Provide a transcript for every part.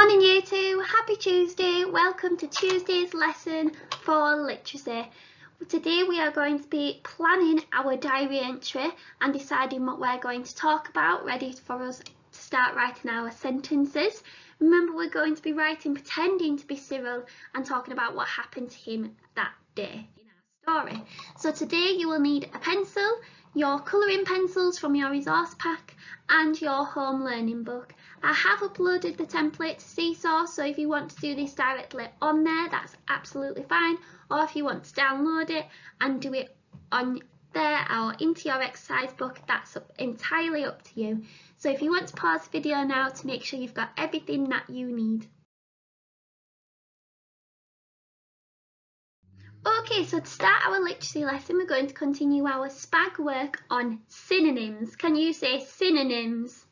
Morning Year 2, happy Tuesday, welcome to Tuesday's lesson for literacy. Today we are going to be planning our diary entry and deciding what we're going to talk about, ready for us to start writing our sentences. Remember, we're going to be writing pretending to be Cyril and talking about what happened to him that day in our story. So today you will need a pencil, your colouring pencils from your resource pack and your home learning book. I have uploaded the template to Seesaw, so if you want to do this directly on there, that's absolutely fine. Or if you want to download it and do it on there or into your exercise book, that's entirely up to you. So if you want to pause the video now to make sure you've got everything that you need. Okay, so to start our literacy lesson, we're going to continue our SPAG work on synonyms. Can you say synonyms?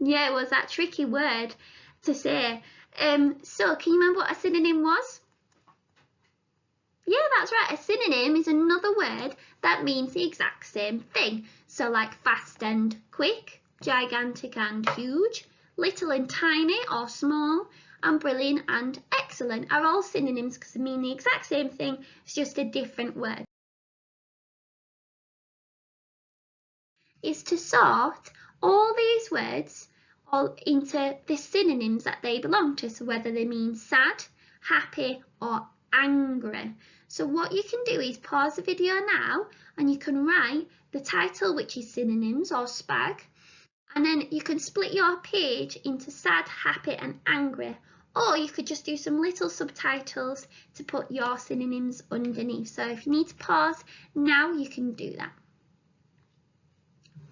Yeah, it was that tricky word to say. So can you remember what a synonym was? Yeah, that's right. A synonym is another word that means the exact same thing. So like fast and quick, gigantic and huge, little and tiny or small, and brilliant and excellent are all synonyms because they mean the exact same thing. It's just a different word. Is to sort all these words all into the synonyms that they belong to, so whether they mean sad, happy or angry. So what you can do is pause the video now and you can write the title, which is synonyms or SPAG, and then you can split your page into sad, happy and angry, or you could just do some little subtitles to put your synonyms underneath. So if you need to pause now, you can do that.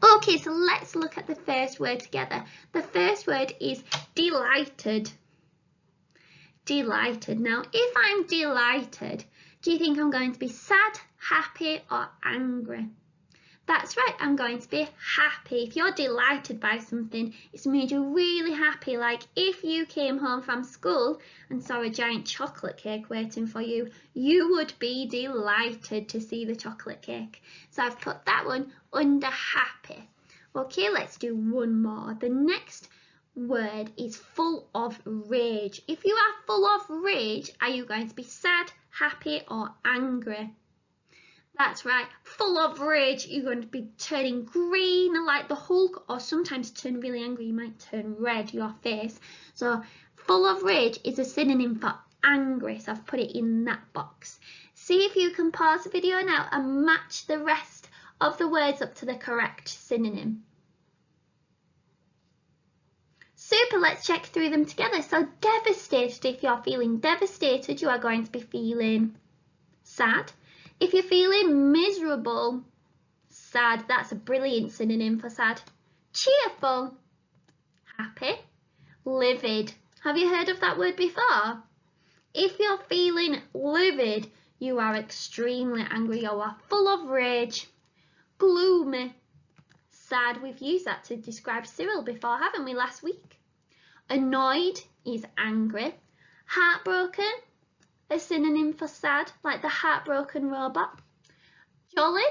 Okay, so let's look at the first word together. The first word is delighted. Delighted. Now, if I'm delighted, do you think I'm going to be sad, happy or angry? That's right, I'm going to be happy. If you're delighted by something, it's made you really happy. Like if you came home from school and saw a giant chocolate cake waiting for you, you would be delighted to see the chocolate cake. So I've put that one under happy. Okay, let's do one more. The next word is full of rage. If you are full of rage, are you going to be sad, happy or angry? That's right, full of rage, you're going to be turning green like the Hulk, or sometimes turn really angry, you might turn red, your face. So full of rage is a synonym for angry, so I've put it in that box. See if you can pause the video now and match the rest of the words up to the correct synonym. Super, let's check through them together. So devastated, if you're feeling devastated, you are going to be feeling sad. If you're feeling miserable, sad, that's a brilliant synonym for sad. Cheerful, happy, livid. Have you heard of that word before? If you're feeling livid, you are extremely angry, you are full of rage. Gloomy, sad, we've used that to describe Cyril before, haven't we, last week? Annoyed is angry. Heartbroken, a synonym for sad, like the heartbroken robot. Jolly,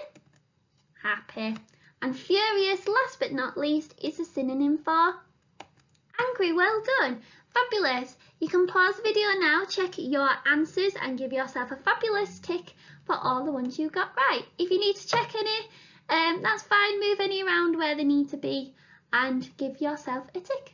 happy. And furious, last but not least, is a synonym for angry. Well done. Fabulous. You can pause the video now, check your answers and give yourself a fabulous tick for all the ones you got right. If you need to check any, that's fine. Move any around where they need to be and give yourself a tick.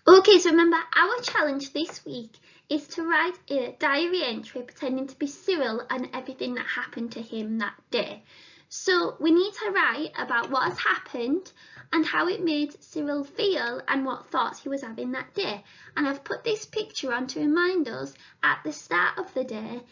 Okay, so remember our challenge this week is to write a diary entry pretending to be Cyril and everything that happened to him that day. So we need to write about what has happened and how it made Cyril feel and what thoughts he was having that day. And I've put this picture on to remind us at the start of the day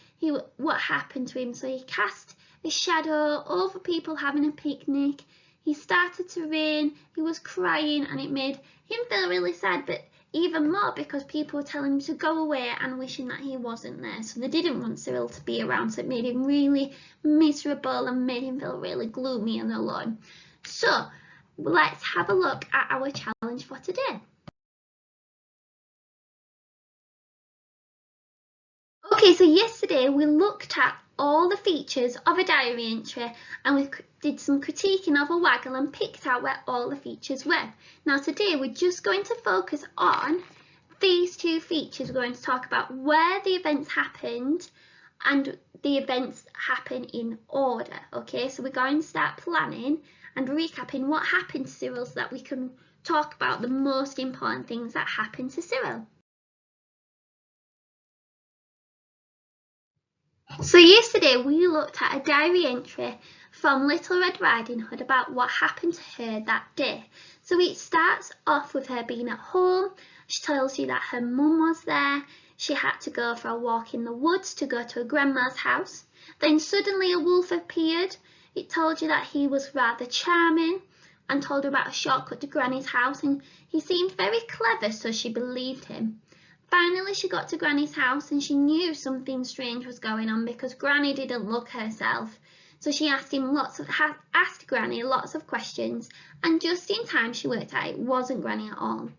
what happened to him. So he cast a shadow over people having a picnic. He started to rain, he was crying and it made him feel really sad, but even more because people were telling him to go away and wishing that he wasn't there. So they didn't want Cyril to be around, so it made him really miserable and made him feel really gloomy and alone. So let's have a look at our challenge for today. Okay, so yesterday we looked at all the features of a diary entry and we did some critiquing of a waggle and picked out where all the features were. Now today we're just going to focus on these two features. We're going to talk about where the events happened and the events happen in order. Okay, so we're going to start planning and recapping what happened to Cyril so that we can talk about the most important things that happened to Cyril. So yesterday we looked at a diary entry from Little Red Riding Hood about what happened to her that day. So it starts off with her being at home. She tells you that her mum was there. She had to go for a walk in the woods to go to her grandma's house. Then suddenly a wolf appeared. It told you that he was rather charming and told her about a shortcut to Granny's house, and he seemed very clever, so she believed him. Finally, she got to Granny's house and she knew something strange was going on because Granny didn't look herself. So she asked Granny lots of questions, and just in time she worked out it wasn't Granny at all.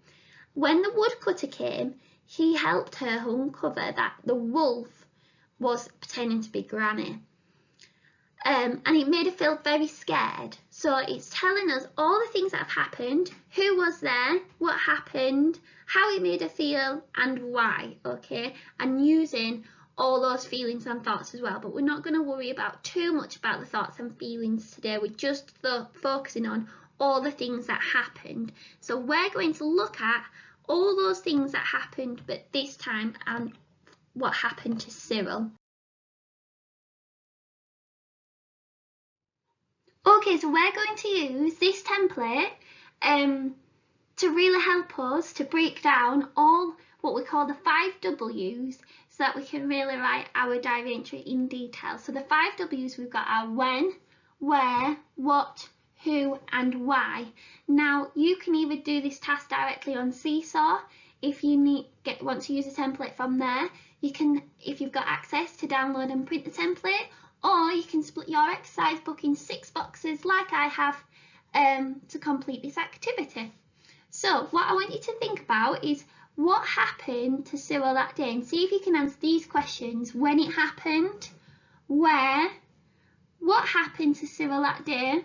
When the woodcutter came, he helped her uncover that the wolf was pretending to be Granny. And it made her feel very scared. So it's telling us all the things that have happened, who was there, what happened, how it made her feel and why, okay, and using all those feelings and thoughts as well. But we're not going to worry about too much about the thoughts and feelings today. We're just focusing on all the things that happened. So we're going to look at all those things that happened, but this time and what happened to Cyril. Okay, so we're going to use this template to really help us to break down all what we call the 5 W's so that we can really write our diary entry in detail. So the 5 W's we've got are when, where, what, who and why. Now you can either do this task directly on Seesaw if you want to use a template from there. You can, if you've got access, to download and print the template, or you can split your exercise book in 6 boxes like I have to complete this activity. So what I want you to think about is what happened to Cyril that day, and see if you can answer these questions: when it happened, where, what happened to Cyril that day,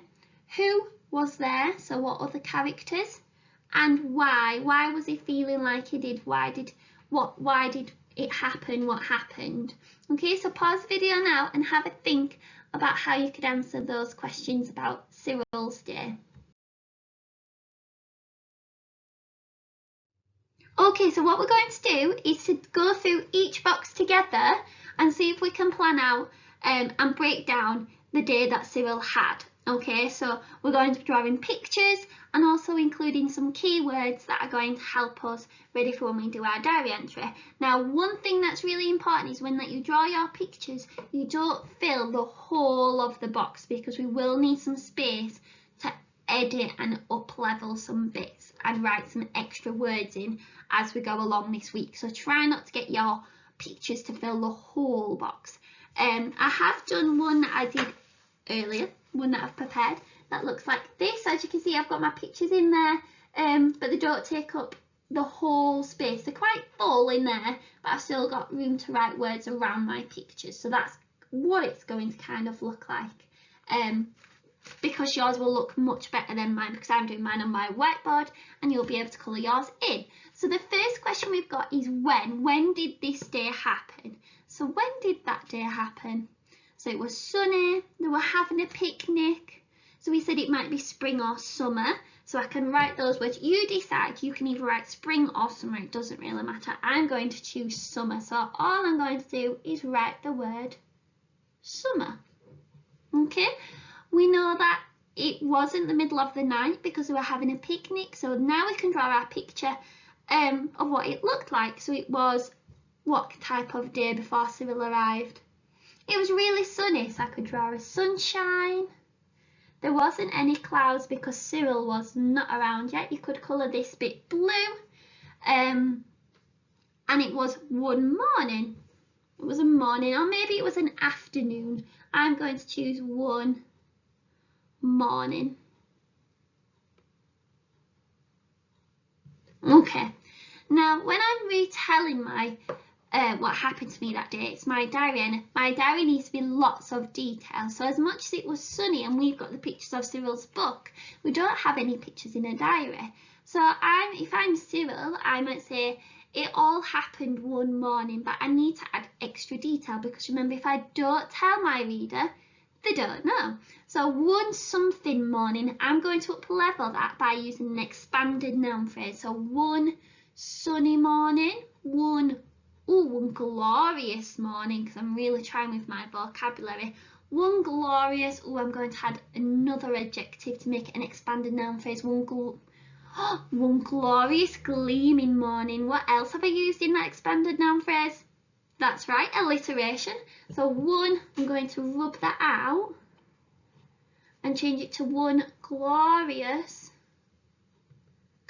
who was there, so what other characters, and why. Why was he feeling like he did? Why did it happen? What happened? Okay, so pause the video now and have a think about how you could answer those questions about Cyril's day. Okay, so what we're going to do is to go through each box together and see if we can plan out and break down the day that Cyril had. Okay, so we're going to be drawing pictures and also including some keywords that are going to help us ready for when we do our diary entry. Now, one thing that's really important is when you draw your pictures, you don't fill the whole of the box because we will need some space to edit and up level some bits and write some extra words in as we go along this week. So try not to get your pictures to fill the whole box. I have done one that I did earlier, one that I've prepared that looks like this. As you can see, I've got my pictures in there, but they don't take up the whole space. They're quite full in there, but I've still got room to write words around my pictures. So that's what it's going to kind of look like. Because yours will look much better than mine because I'm doing mine on my whiteboard and you'll be able to colour yours in. So the first question we've got is when. When did this day happen? So when did that day happen? So it was sunny, they were having a picnic. So we said it might be spring or summer. So I can write those words. You decide, you can either write spring or summer, it doesn't really matter. I'm going to choose summer. So all I'm going to do is write the word summer. Okay, we know that it wasn't the middle of the night because we were having a picnic. So now we can draw our picture of what it looked like. So it was what type of day before Cyril arrived? It was really sunny, so I could draw a sunshine. There wasn't any clouds because Cyril was not around yet. You could colour this bit blue. And it was one morning. It was a morning, or maybe it was an afternoon. I'm going to choose one morning. Okay. Now, when I'm retelling my what happened to me that day. It's my diary, and my diary needs to be lots of detail. So as much as it was sunny and we've got the pictures of Cyril's book, we don't have any pictures in a diary. So if I'm Cyril, I might say it all happened one morning, but I need to add extra detail, because remember, if I don't tell my reader, they don't know. So one something morning, I'm going to up-level that by using an expanded noun phrase. So one sunny morning, one glorious morning, because I'm really trying with my vocabulary. One glorious, I'm going to add another adjective to make it an expanded noun phrase. One glorious gleaming morning. What else have I used in that expanded noun phrase? That's right, alliteration. So one, I'm going to rub that out and change it to one glorious,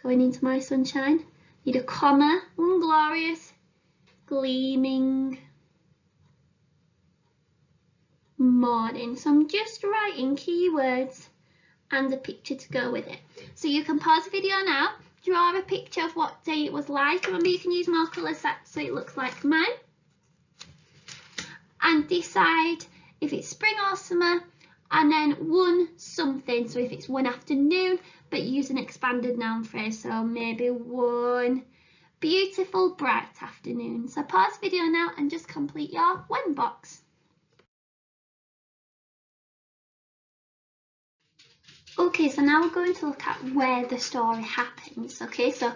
going into my sunshine. Need a comma, one glorious gleaming morning. So I'm just writing keywords and a picture to go with it. So you can pause the video now, draw a picture of what day it was like. Remember, you can use more colours so it looks like mine, and decide if it's spring or summer, and then one something. So if it's one afternoon, but use an expanded noun phrase, so maybe one beautiful bright afternoon. So pause the video now and just complete your when box. Okay, so now we're going to look at where the story happens. Okay, so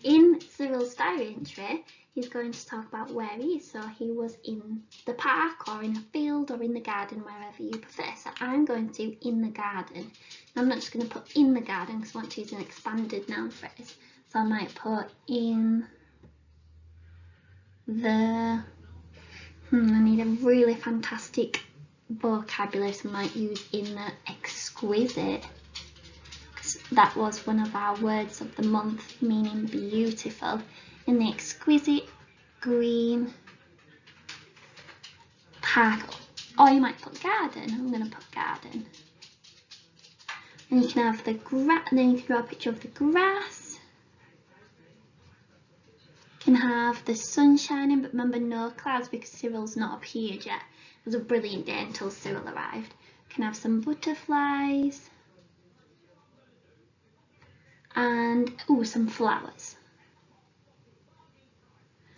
in Cyril's diary entry, he's going to talk about where he is. So he was in the park or in a field or in the garden, wherever you prefer. So I'm going to in the garden. I'm not just going to put in the garden because I want to use an expanded noun phrase. So I might put in the, I need a really fantastic vocabulary, so I might use in the exquisite, because that was one of our words of the month, meaning beautiful. In the exquisite green park, or you might put garden. I'm going to put garden. And you can have the grass, and then you can draw a picture of the grass. You can have the sun shining, but remember, no clouds because Cyril's not appeared yet. It was a brilliant day until Cyril arrived. You can have some butterflies and some flowers.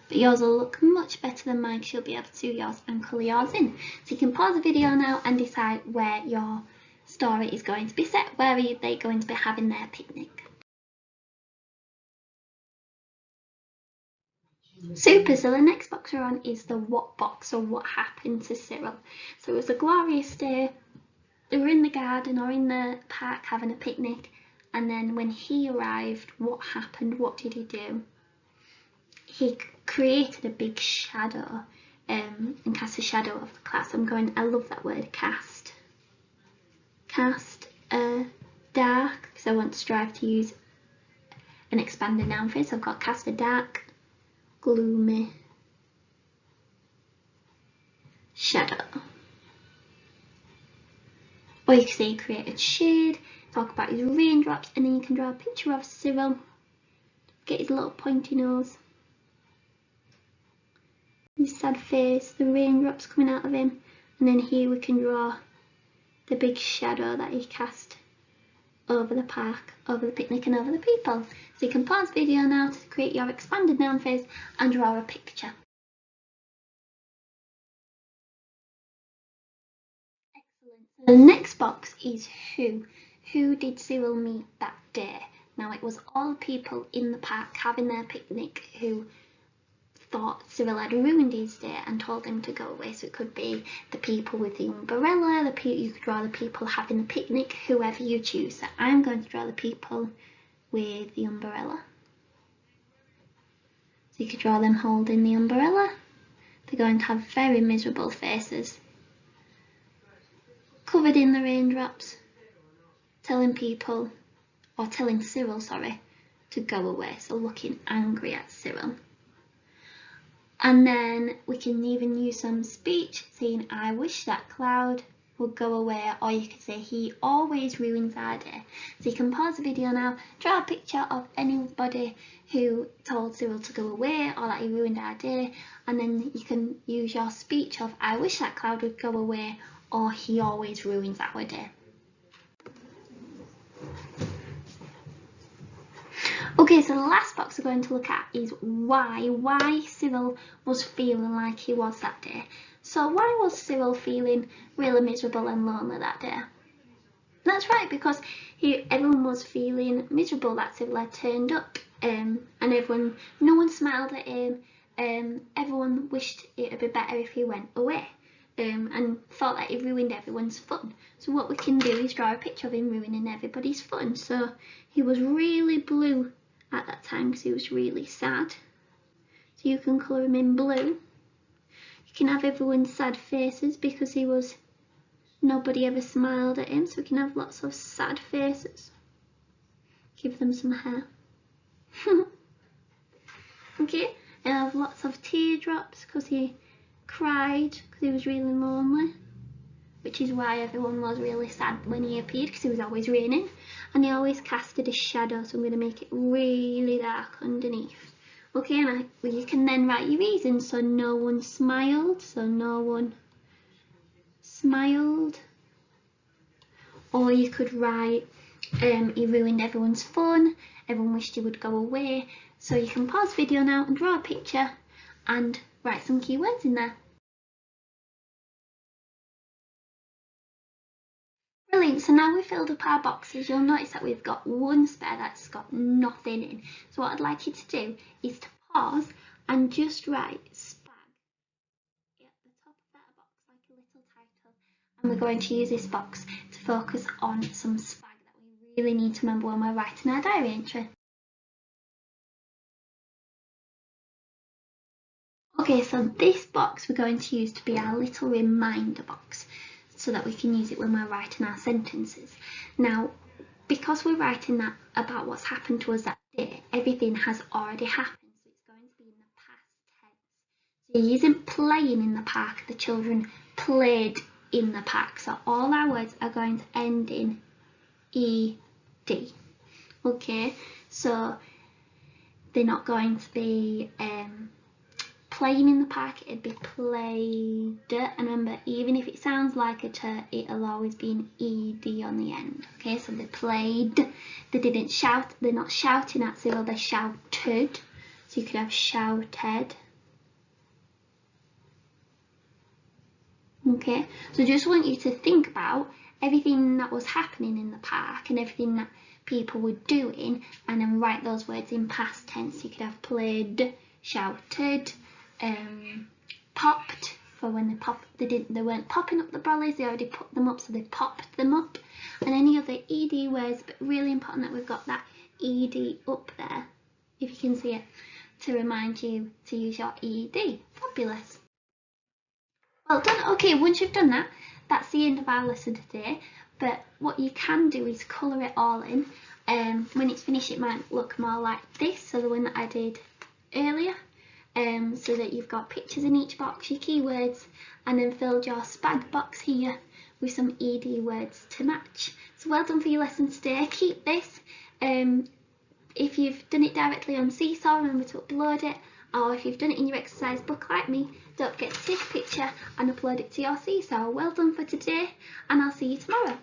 But yours will look much better than mine because you'll be able to do yours and colour yours in. So you can pause the video now and decide where your story is going to be set. Where are they going to be having their picnic? Super, so the next box we're on is the what box, or what happened to Cyril. So it was a glorious day. They were in the garden or in the park having a picnic, and then when he arrived, what happened? What did he do? He created a big shadow and cast a shadow of the class. I love that word, cast. Cast a dark, because I want to strive to use an expanded noun phrase. So I've got cast a dark, gloomy shadow. Or you can say he created shade, talk about his raindrops, and then you can draw a picture of Cyril. Get his little pointy nose, his sad face, the raindrops coming out of him, and then here we can draw the big shadow that he cast over the park, over the picnic, and over the people. So you can pause the video now to create your expanded noun phrase and draw a picture. Excellent. So the next box is who. Who did Cyril meet that day? Now it was all people in the park having their picnic who thought Cyril had ruined his day and told him to go away. So it could be the people with the umbrella, you could draw the people having the picnic, whoever you choose. So I'm going to draw the people with the umbrella. So you could draw them holding the umbrella. They're going to have very miserable faces, covered in the raindrops, telling Cyril, to go away. So looking angry at Cyril. And then we can even use some speech saying, I wish that cloud would go away, or you could say he always ruins our day. So you can pause the video now, draw a picture of anybody who told Cyril to go away or that he ruined our day, and then you can use your speech of I wish that cloud would go away or he always ruins our day. Okay, so the last box we're going to look at is why Cyril was feeling like he was that day. So why was Cyril feeling really miserable and lonely that day? That's right, because everyone was feeling miserable that Cyril had turned up, and no one smiled at him. Everyone wished it would be better if he went away, and thought that he ruined everyone's fun. So what we can do is draw a picture of him ruining everybody's fun. So he was really blue at that time because he was really sad. So you can colour him in blue. You can have everyone's sad faces because nobody ever smiled at him, so we can have lots of sad faces. Give them some hair. Okay, and have lots of teardrops because he cried because he was really lonely, which is why everyone was really sad when he appeared, because he was always raining and he always casted a shadow, so I'm going to make it really dark underneath. Okay, and you can then write your reasons. So no one smiled, or you could write he ruined everyone's fun, everyone wished he would go away. So you can pause the video now and draw a picture and write some keywords in there. Brilliant, so now we've filled up our boxes, you'll notice that we've got one spare that's got nothing in. So what I'd like you to do is to pause and just write spag at the top of that box like a little title. And we're going to use this box to focus on some spag that we really need to remember when we're writing our diary entry. Okay, so this box we're going to use to be our little reminder box, so that we can use it when we're writing our sentences. Now, because we're writing that about what's happened to us that day, everything has already happened, so it's going to be in the past tense. So you're using playing in the park, the children played in the park, so all our words are going to end in ed. Okay, so they're not going to be playing in the park, it'd be played, and remember, even if it sounds like a t, it'll always be an ed on the end. Okay, so they played, they didn't shout, they're not shouting at Cyril, they shouted, so you could have shouted. Okay, so just want you to think about everything that was happening in the park and everything that people were doing, and then write those words in past tense. You could have played, shouted, popped, for when they popped, they weren't popping up the brollies, they already put them up, so they popped them up. And any other ed words, but really important that we've got that ed up there, if you can see it, to remind you to use your ed. Fabulous. Well done. Okay, once you've done that, that's the end of our lesson today. But what you can do is colour it all in. When it's finished, it might look more like this, so the one that I did earlier. So that you've got pictures in each box, your keywords, and then filled your spag box here with some ed words to match. So well done for your lesson today. Keep this. If you've done it directly on Seesaw, remember to upload it, or if you've done it in your exercise book like me, don't forget to take a picture and upload it to your Seesaw. Well done for today, and I'll see you tomorrow.